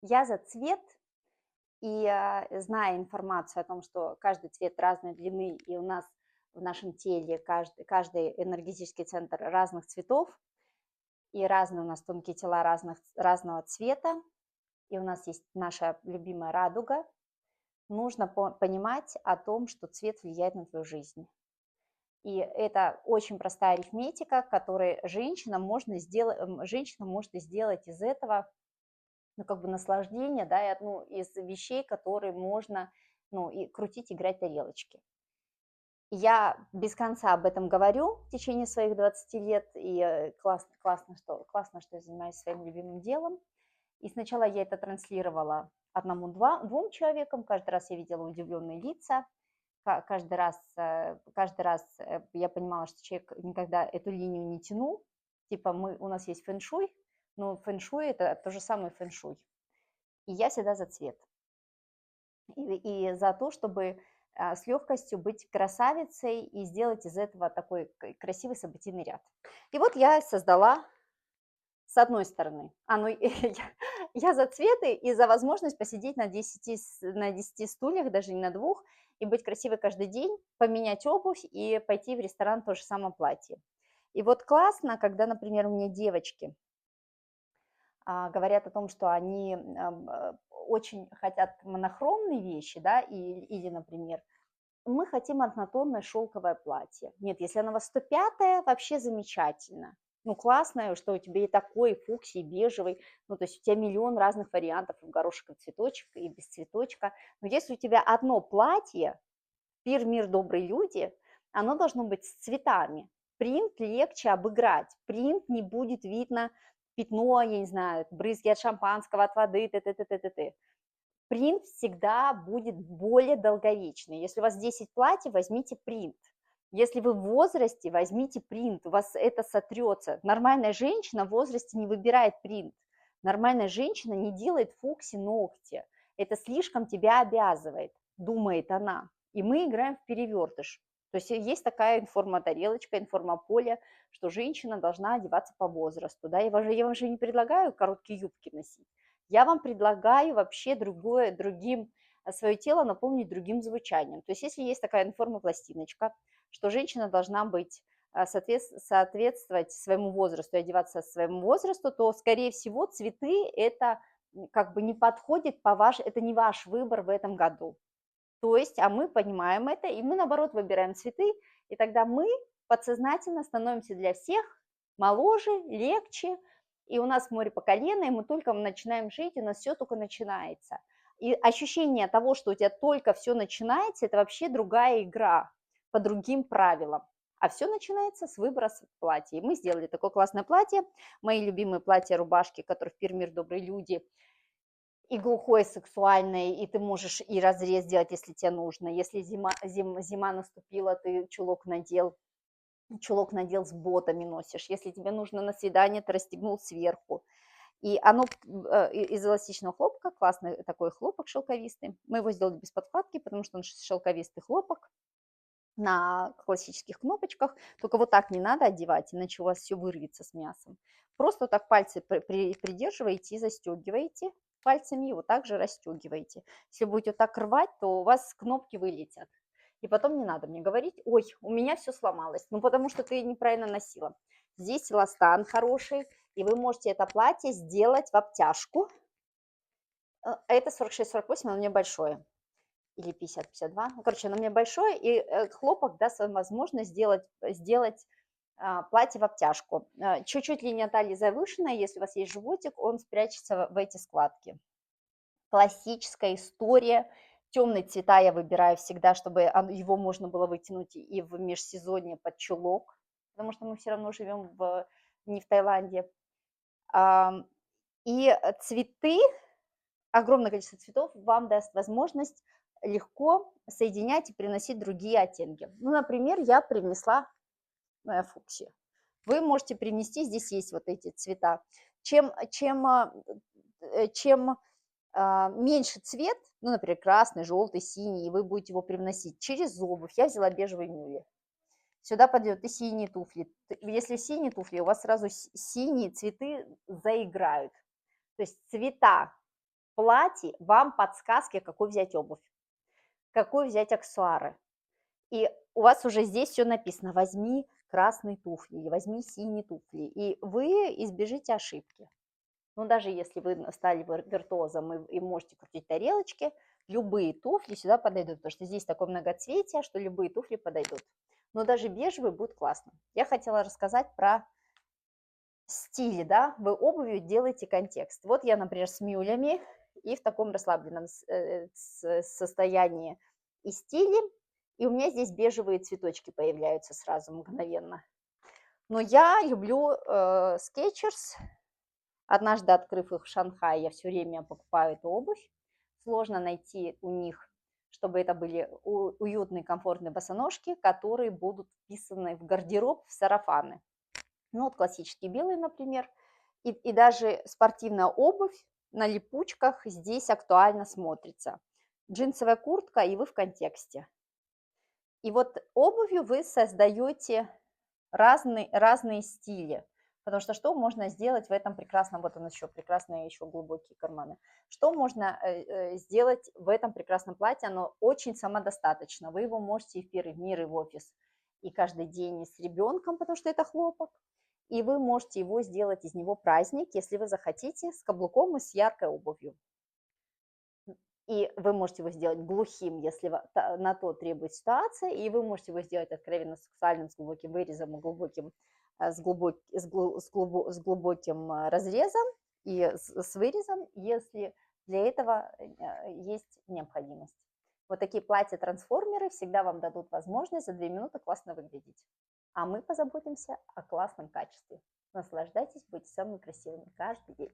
Я за цвет, и зная информацию о том, что каждый цвет разной длины, и у нас в нашем теле каждый энергетический центр разных цветов, и разные у нас тонкие тела разного цвета, и у нас есть наша любимая радуга, нужно понимать о том, что цвет влияет на твою жизнь. И это очень простая арифметика, которой женщина может сделать из этого, ну, как бы наслаждение, да, и одну из вещей, которые можно, ну, и крутить, играть тарелочки. Я без конца об этом говорю в течение своих 20 лет, и классно, что я занимаюсь своим любимым делом. И сначала я это транслировала одному-двум человекам, каждый раз я видела удивленные лица, каждый раз я понимала, что человек никогда эту линию не тянул, типа у нас есть фэн-шуй, но фэн-шуй – это то же самое фэн-шуй. И я всегда за цвет. И за то, чтобы с легкостью быть красавицей и сделать из этого такой красивый событийный ряд. И вот я создала с одной стороны, я за цветы и за возможность посидеть на 10 стульях, даже не на двух, и быть красивой каждый день, поменять обувь и пойти в ресторан в то же самое платье. И вот классно, когда, например, у меня девочки говорят о том, что они очень хотят монохромные вещи, да, или, например, мы хотим однотонное шелковое платье. Нет, если оно у вас 105-е, вообще замечательно. Ну, классно, что у тебя и такой, и фуксий, и бежевый. Ну, то есть у тебя миллион разных вариантов, и в горошек, и в цветочек, и без цветочка. Но если у тебя одно платье, пир, мир, добрые люди, оно должно быть с цветами. Принт легче обыграть. Принт не будет видно пятно, я не знаю, брызги от шампанского, от воды, т. Принт всегда будет более долговечный. Если у вас 10 платьев, возьмите принт. Если вы в возрасте, возьмите принт, у вас это сотрется. Нормальная женщина в возрасте не выбирает принт. Нормальная женщина не делает фукси ногти. Это слишком тебя обязывает, думает она. И мы играем в перевертыш. То есть есть такая информотарелочка, информополе, что женщина должна одеваться по возрасту. Да? Я вам же не предлагаю короткие юбки носить. Я вам предлагаю вообще свое тело наполнить другим звучанием. То есть если есть такая информопластиночка, что женщина должна быть, соответствовать своему возрасту и одеваться своему возрасту, то, скорее всего, цветы это как бы не подходит это не ваш выбор в этом году. То есть, а мы понимаем это, и мы, наоборот, выбираем цветы, и тогда мы подсознательно становимся для всех моложе, легче, и у нас море по колено, и мы только начинаем жить, и у нас все только начинается. И ощущение того, что у тебя только все начинается, это вообще другая игра по другим правилам. А все начинается с выбора платья. И мы сделали такое классное платье, мои любимые платья, рубашки, которые в «Пир, мир, добрые люди», и глухой, сексуальной, и ты можешь и разрез сделать, если тебе нужно. Если зима наступила, ты чулок надел с ботами носишь. Если тебе нужно на свидание, ты расстегнул сверху. И оно из эластичного хлопка, классный такой хлопок шелковистый. Мы его сделали без подкладки, потому что он шелковистый хлопок на классических кнопочках. Только вот так не надо одевать, иначе у вас все вырвется с мясом. Просто вот так пальцы придерживаете и застегиваете пальцами, и вот так же расстегиваете. Если будете вот так рвать, то у вас кнопки вылетят. И потом не надо мне говорить: ой, у меня все сломалось. Ну, потому что ты неправильно носила. Здесь эластан хороший, и вы можете это платье сделать в обтяжку. Это 46-48, оно у меня большое. Или 50-52. Ну, короче, оно у меня большое, и хлопок даст вам возможность сделать платье в обтяжку. Чуть-чуть линия талии завышенная, если у вас есть животик, он спрячется в эти складки. Классическая история. Темные цвета я выбираю всегда, чтобы его можно было вытянуть и в межсезонье под чулок, потому что мы все равно живем не в Таиланде. И цветы, огромное количество цветов вам даст возможность легко соединять и приносить другие оттенки. Ну, например, я привнесла фуксию. Вы можете привнести, здесь есть вот эти цвета. Чем меньше цвет, ну, например, красный, желтый, синий, и вы будете его привносить через обувь. Я взяла бежевый мюли. Сюда подойдет и синие туфли. Если синие туфли, у вас сразу синие цветы заиграют. То есть цвета платье вам подсказки, какую взять обувь, какую взять аксессуары. И у вас уже здесь все написано: возьми красные туфли или возьми синие туфли, и вы избежите ошибки. Ну, даже если вы стали виртуозом и можете крутить тарелочки, любые туфли сюда подойдут, потому что здесь такое многоцветие, что любые туфли подойдут. Но даже бежевые будут классно. Я хотела рассказать про стили, да, вы обувью делаете контекст. Вот я, например, с мюлями и в таком расслабленном состоянии и стиле, и у меня здесь бежевые цветочки появляются сразу мгновенно. Но я люблю Skechers. Однажды, открыв их в Шанхае, я все время покупаю эту обувь. Сложно найти у них, чтобы это были уютные, комфортные босоножки, которые будут вписаны в гардероб, в сарафаны. Ну, вот классические белые, например. И даже спортивная обувь на липучках здесь актуально смотрится. Джинсовая куртка, и вы в контексте. И вот обувью вы создаете разные стили. Потому что можно сделать в этом прекрасном, вот у нас еще прекрасные еще глубокие карманы. Что можно сделать в этом прекрасном платье? Оно очень самодостаточно. Вы его можете и в первый мир, и в офис, и каждый день и с ребенком, потому что это хлопок. И вы можете его сделать из него праздник, если вы захотите, с каблуком и с яркой обувью. И вы можете его сделать глухим, если на то требует ситуация, и вы можете его сделать откровенно сексуальным, с глубоким вырезом, глубоким, с глубоким разрезом и с вырезом, если для этого есть необходимость. Вот такие платья-трансформеры всегда вам дадут возможность за 2 минуты классно выглядеть. А мы позаботимся о классном качестве. Наслаждайтесь, будьте самыми красивыми каждый день.